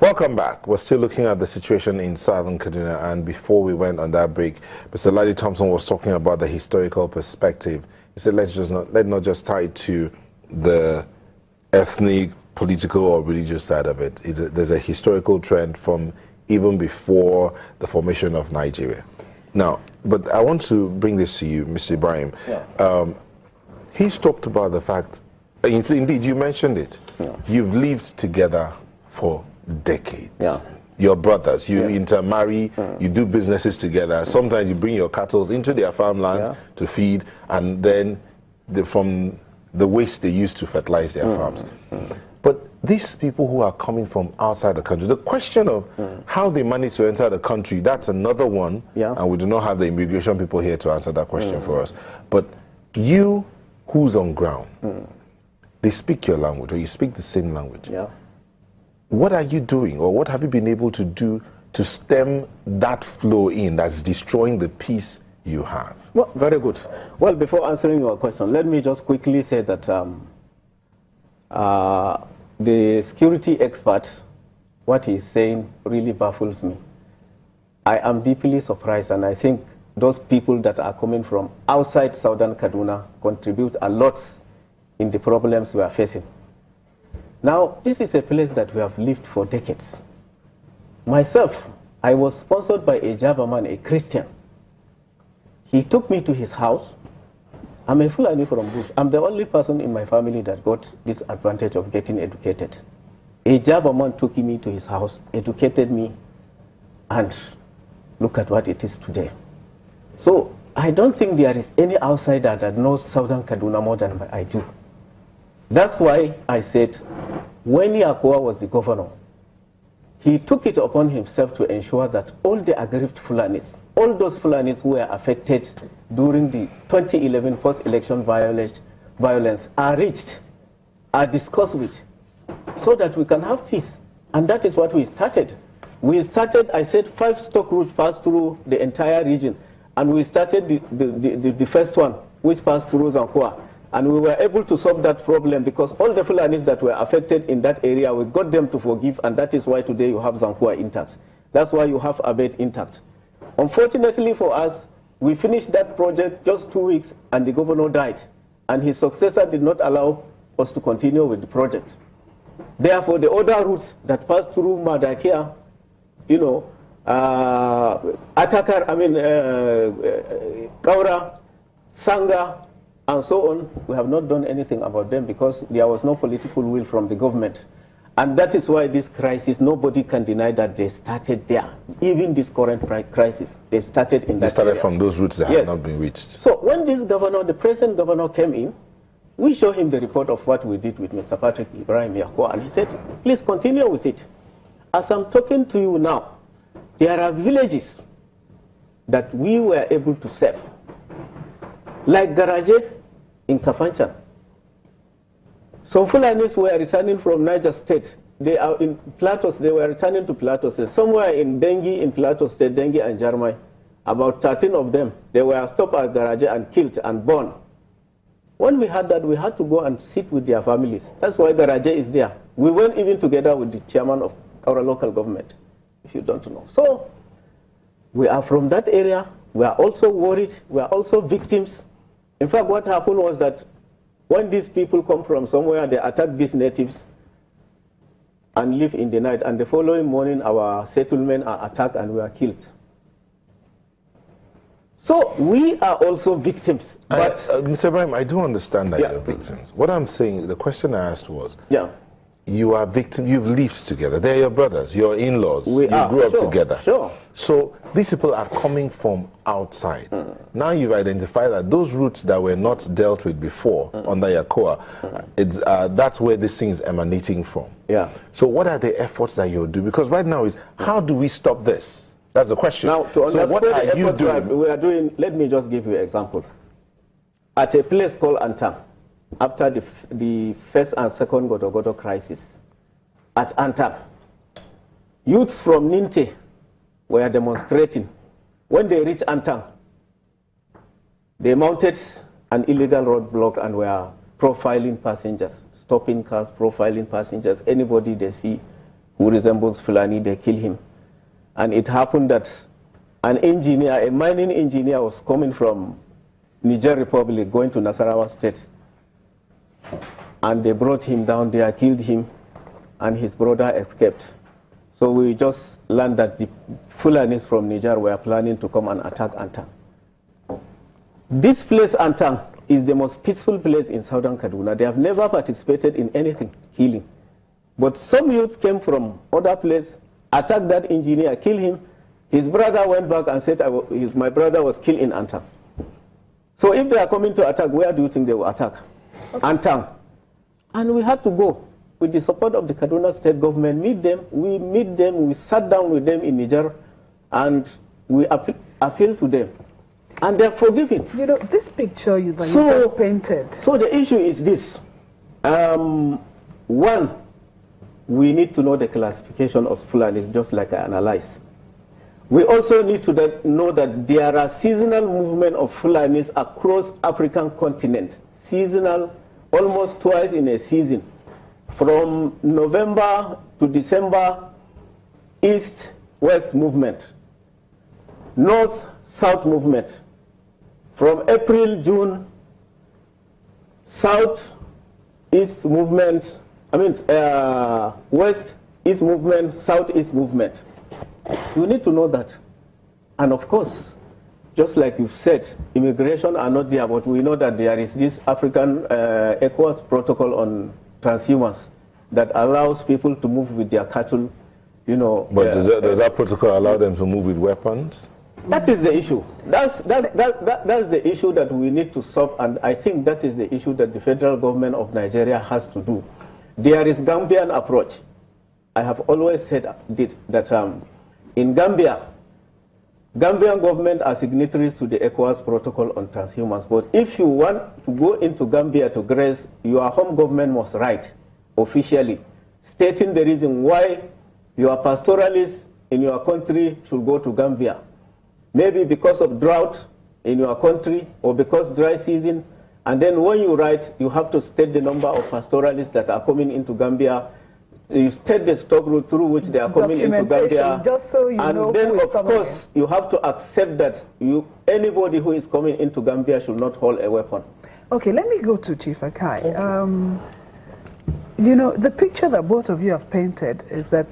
Welcome back. We're still looking at the situation in southern Kaduna, and before we went on that break, Mr. Ladi Thompson was talking about the historical perspective. He said, let's not just tie it to the ethnic, political, or religious side of it. There's a historical trend from even before the formation of Nigeria. Now, but I want to bring this to you, Mr. Ibrahim. Yeah. He's talked about the fact, indeed, you mentioned it. Yeah. You've lived together for decades. Yeah. Your brothers, you intermarry, you do businesses together. Sometimes you bring your cattle into their farmlands to feed, and then from the waste they use to fertilize their farms. But these people who are coming from outside the country, the question of how they manage to enter the country, that's another one, and we do not have the immigration people here to answer that question for us. But you, who's on ground, they speak your language, or you speak the same language. Yeah. What are you doing, or what have you been able to do to stem that flow in that's destroying the peace you have? Well, very good. Well, before answering your question, let me just quickly say that the security expert, what he's saying really baffles me. I am deeply surprised, and I think those people that are coming from outside southern Kaduna contribute a lot in the problems we are facing. Now, this is a place that we have lived for decades. Myself, I was sponsored by a Java man, a Christian. He took me to his house. I'm a Fulani from Bush. I'm the only person in my family that got this advantage of getting educated. A Java man took me to his house, educated me, and look at what it is today. So I don't think there is any outsider that knows southern Kaduna more than I do. That's why I said, when Yakowa was the governor, he took it upon himself to ensure that all the aggrieved Fulanis, all those Fulanis who were affected during the 2011 first election violence are reached, are discussed with, so that we can have peace. And that is what we started. We started, I said, 5 stock routes passed through the entire region. And we started the first one, which passed through Zankoa. And we were able to solve that problem because all the Fulanis that were affected in that area, we got them to forgive, and that is why today you have Zankoa intact. That's why you have Abed intact. Unfortunately for us, we finished that project just 2 weeks, and the governor died. And his successor did not allow us to continue with the project. Therefore, the other routes that passed through Madakia, you know, Atakar, Kaura, Sanga, and so on, we have not done anything about them because there was no political will from the government. And that is why this crisis, nobody can deny that they started there. Even this current crisis, they started in that area. They started from those routes that have not been reached. So when this governor, the present governor came in, we showed him the report of what we did with Mr. Patrick Ibrahim Yakowa, and he said, please continue with it. As I'm talking to you now, there are villages that we were able to save. Like Garaje in Kafanchan. Some Fulanis were returning from Niger State. They are in Plateaus, they were returning to Plateau State. Somewhere in Dengi, in Plateau State, Dengi and Jarmai, about 13 of them, they were stopped at Garaje and killed and burned. When we had that, we had to go and sit with their families. That's why Garaje is there. We went even together with the chairman of our local government, if you don't know. So, we are from that area. We are also worried. We are also victims. In fact, what happened was that when these people come from somewhere, they attack these natives and live in the night. And the following morning, our settlement are attacked and we are killed. So we are also victims. But Mr. Ibrahim, I do understand that you're victims. What I'm saying, the question I asked was, you are victims, you've lived together. They're your brothers, your in-laws. You grew up together. So these people are coming from outside. Now you've identified that those routes that were not dealt with before under Yakowa, that's where this thing is emanating from. So what are the efforts that you'll do? Because right now is, how do we stop this? That's the question. Now, to understand what are you doing? We are doing, let me just give you an example. At a place called Antam, after the first and second Godo crisis, at Antam, youths from Ninte were demonstrating. When they reached Antam, they mounted an illegal roadblock and were profiling passengers, stopping cars, profiling passengers. Anybody they see, who resembles Fulani, they kill him. And it happened that an engineer, a mining engineer, was coming from Niger Republic going to Nasarawa State. And they brought him down there, killed him, and his brother escaped. So we just learned that the Fulanis from Niger were planning to come and attack Antang. This place, Antang, is the most peaceful place in southern Kaduna. They have never participated in anything, healing. But some youths came from other places, attacked that engineer, killed him. His brother went back and said, my brother was killed in Antang. So if they are coming to attack, where do you think they will attack? Okay. Antang. And we had to go with the support of the Kaduna state government, meet them, we sat down with them in Niger, and we appealed to them. And they're forgiving. You know, this picture you just painted. So the issue is this. One, we need to know the classification of Fulanis, just like I analyzed. We also need to know that there are seasonal movement of Fulanis across African continent. Seasonal, almost twice in a season. From November to December, east-west movement. North-south movement. From April, June, south-east movement, west-east movement, south-east movement. You need to know that. And of course, just like you've said, immigration are not there, but we know that there is this African ECOWAS protocol on transhumance that allows people to move with their cattle, you know. But does that protocol allow them to move with weapons? That is the issue. That's the issue that we need to solve, and I think that is the issue that the federal government of Nigeria has to do. There is Gambian approach. I have always said that in Gambia, Gambian government are signatories to the ECOWAS protocol on transhumance. But if you want to go into Gambia to graze, your home government must write officially, stating the reason why your pastoralists in your country should go to Gambia. Maybe because of drought in your country or because dry season. And then when you write, you have to state the number of pastoralists that are coming into Gambia. You state the stock route through which they are coming into Gambia. Just so you know, and then, of course, you have to accept that anybody who is coming into Gambia should not hold a weapon. Okay, let me go to Chief Akai. You know, the picture that both of you have painted is that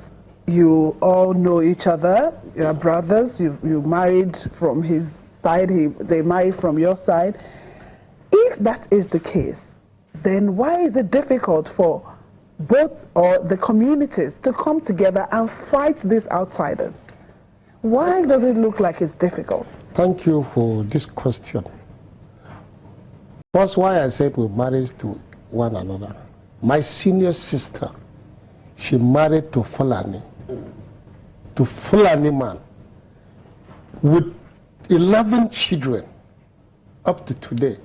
you all know each other, you are brothers, you married from his side, they married from your side. If that is the case, then why is it difficult for both or the communities to come together and fight these outsiders? Why does it look like it's difficult? Thank you for this question. That's why I said we married to one another. My senior sister, she married to Fulani man with 11 children up to today.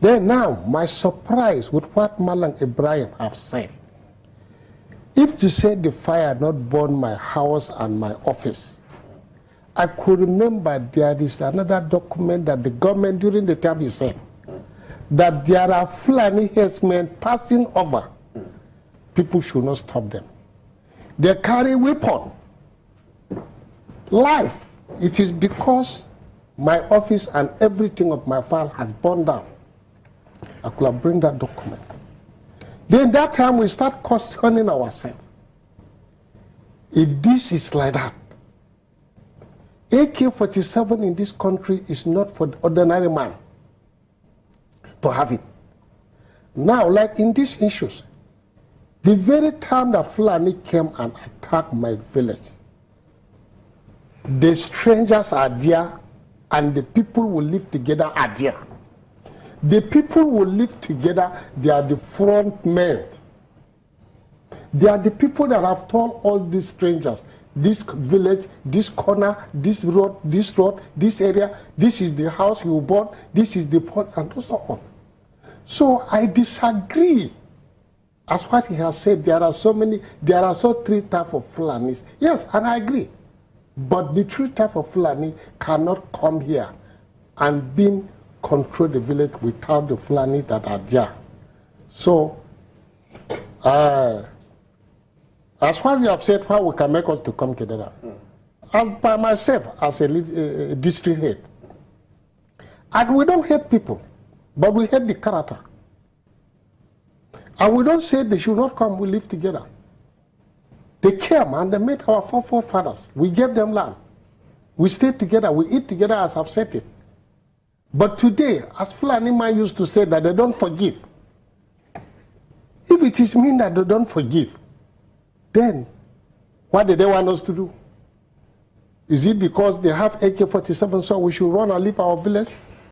Then now, my surprise with what Malang Ibrahim have said. If you say the fire not burn my house and my office, I could remember there is another document that the government during the time he said that there are Fulani herdsmen passing over. People should not stop them. They carry weapon. Life. It is because my office and everything of my file has burned down. I could have bring that document. Then that time we start questioning ourselves. If this is like that, AK-47 in this country is not for the ordinary man to have it. Now, like in these issues, the very time that Fulani came and attacked my village, the strangers are there and the people who live together are there. The people who live together, they are the front men. They are the people that have told all these strangers, this village, this corner, this road, this area, this is the house you bought, this is the pot, and so on. So I disagree. As what he has said, there are three types of Fulanis. Yes, and I agree. But the three types of Fulani cannot come here and control the village without the Fulani that are there. So, As far as you have said how we can make us to come together, as by myself as a district head, and we don't hate people, but we hate the character. And we don't say they should not come, we live together. They came and they met our forefathers. We gave them land. We stayed together, we eat together as I've said it. But today, as Fulani man used to say that they don't forgive. If it is mean that they don't forgive, then what do they want us to do? Is it because they have AK-47 so we should run and leave our village?